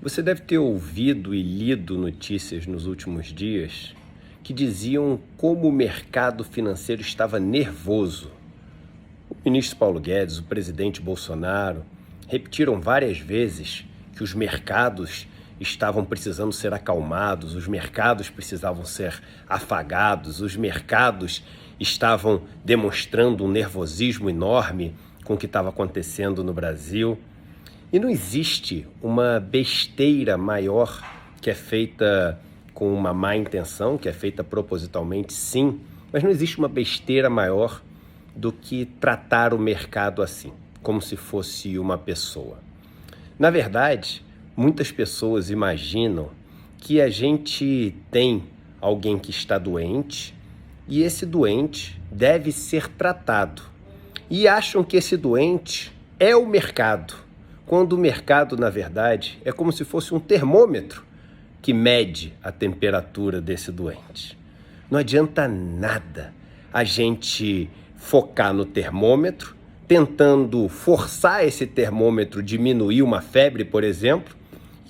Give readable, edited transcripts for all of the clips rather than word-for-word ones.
Você deve ter ouvido e lido notícias nos últimos dias que diziam como o mercado financeiro estava nervoso. O ministro Paulo Guedes, o presidente Bolsonaro, repetiram várias vezes que os mercados estavam precisando ser acalmados, os mercados precisavam ser afagados, os mercados estavam demonstrando um nervosismo enorme com o que estava acontecendo no Brasil. E não existe uma besteira maior que é feita com uma má intenção, que é feita propositalmente, sim, mas não existe uma besteira maior do que tratar o mercado assim, como se fosse uma pessoa. Na verdade, muitas pessoas imaginam que a gente tem alguém que está doente e esse doente deve ser tratado. E acham que esse doente é o mercado, quando o mercado, na verdade, é como se fosse um termômetro que mede a temperatura desse doente. Não adianta nada a gente focar no termômetro, tentando forçar esse termômetro diminuir uma febre, por exemplo,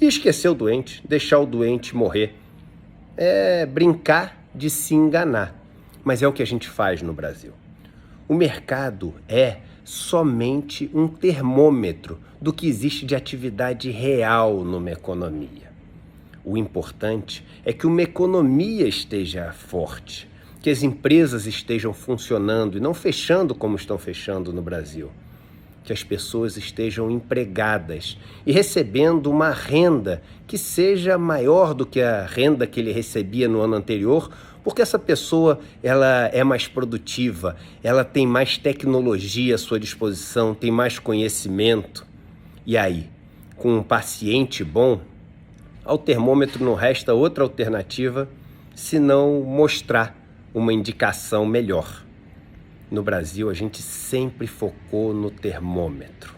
e esquecer o doente, deixar o doente morrer. É brincar de se enganar, mas é o que a gente faz no Brasil. O mercado é somente um termômetro do que existe de atividade real numa economia. O importante é que uma economia esteja forte, que as empresas estejam funcionando e não fechando como estão fechando no Brasil, que as pessoas estejam empregadas e recebendo uma renda que seja maior do que a renda que ele recebia no ano anterior, porque essa pessoa ela é mais produtiva, ela tem mais tecnologia à sua disposição, tem mais conhecimento. E aí, com um paciente bom, ao termômetro não resta outra alternativa senão mostrar uma indicação melhor. No Brasil, a gente sempre focou no termômetro.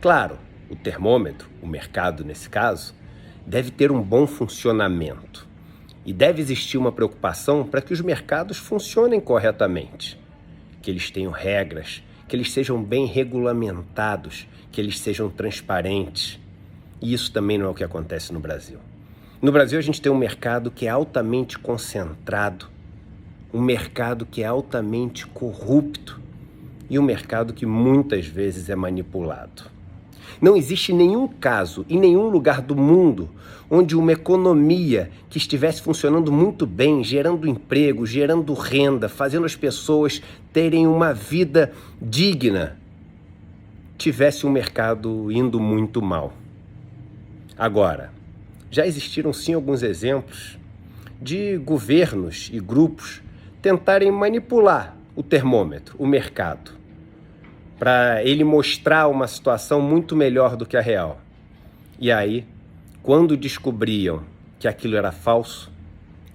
Claro, o termômetro, o mercado nesse caso, deve ter um bom funcionamento. E deve existir uma preocupação para que os mercados funcionem corretamente, que eles tenham regras, que eles sejam bem regulamentados, que eles sejam transparentes. E isso também não é o que acontece no Brasil. No Brasil, a gente tem um mercado que é altamente concentrado, um mercado que é altamente corrupto e um mercado que muitas vezes é manipulado. Não existe nenhum caso em nenhum lugar do mundo onde uma economia que estivesse funcionando muito bem, gerando emprego, gerando renda, fazendo as pessoas terem uma vida digna, tivesse um mercado indo muito mal. Agora, já existiram sim alguns exemplos de governos e grupos tentarem manipular o termômetro, o mercado, para ele mostrar uma situação muito melhor do que a real. E aí, quando descobriam que aquilo era falso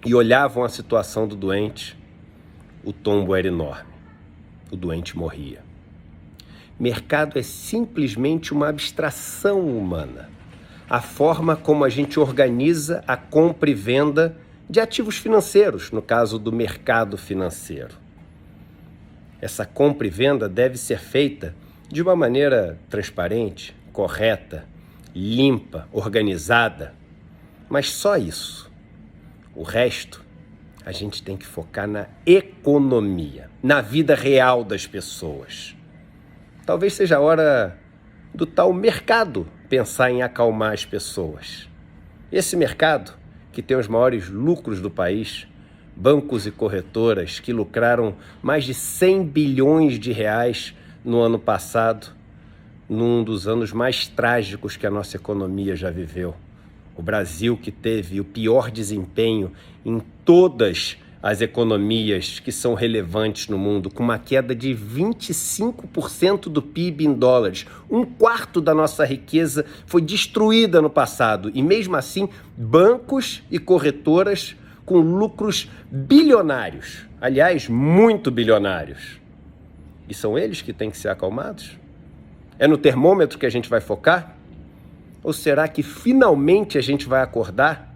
e olhavam a situação do doente, o tombo era enorme. O doente morria. Mercado é simplesmente uma abstração humana. A forma como a gente organiza a compra e venda de ativos financeiros, no caso do mercado financeiro. Essa compra e venda deve ser feita de uma maneira transparente, correta, limpa, organizada, mas só isso. O resto, a gente tem que focar na economia, na vida real das pessoas. Talvez seja a hora do tal mercado pensar em acalmar as pessoas. Esse mercado, que tem os maiores lucros do país, bancos e corretoras que lucraram mais de 100 bilhões de reais no ano passado, num dos anos mais trágicos que a nossa economia já viveu. O Brasil, que teve o pior desempenho em todas as economias que são relevantes no mundo, com uma queda de 25% do PIB em dólares. Um quarto da nossa riqueza foi destruída no passado. E mesmo assim, bancos e corretoras com lucros bilionários. Aliás, muito bilionários. E são eles que têm que ser acalmados? É no termômetro que a gente vai focar? Ou será que finalmente a gente vai acordar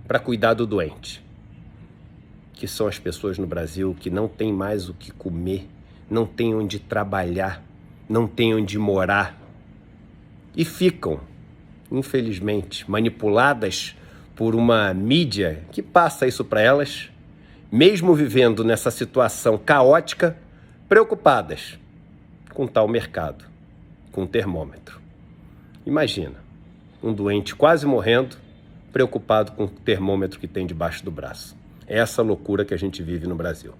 para cuidar do doente? Que são as pessoas no Brasil que não têm mais o que comer, não têm onde trabalhar, não têm onde morar e ficam infelizmente, manipuladas por uma mídia que passa isso para elas, mesmo vivendo nessa situação caótica, preocupadas com tal mercado, com o termômetro. Imagina, um doente quase morrendo, preocupado com o termômetro que tem debaixo do braço. É essa loucura que a gente vive no Brasil.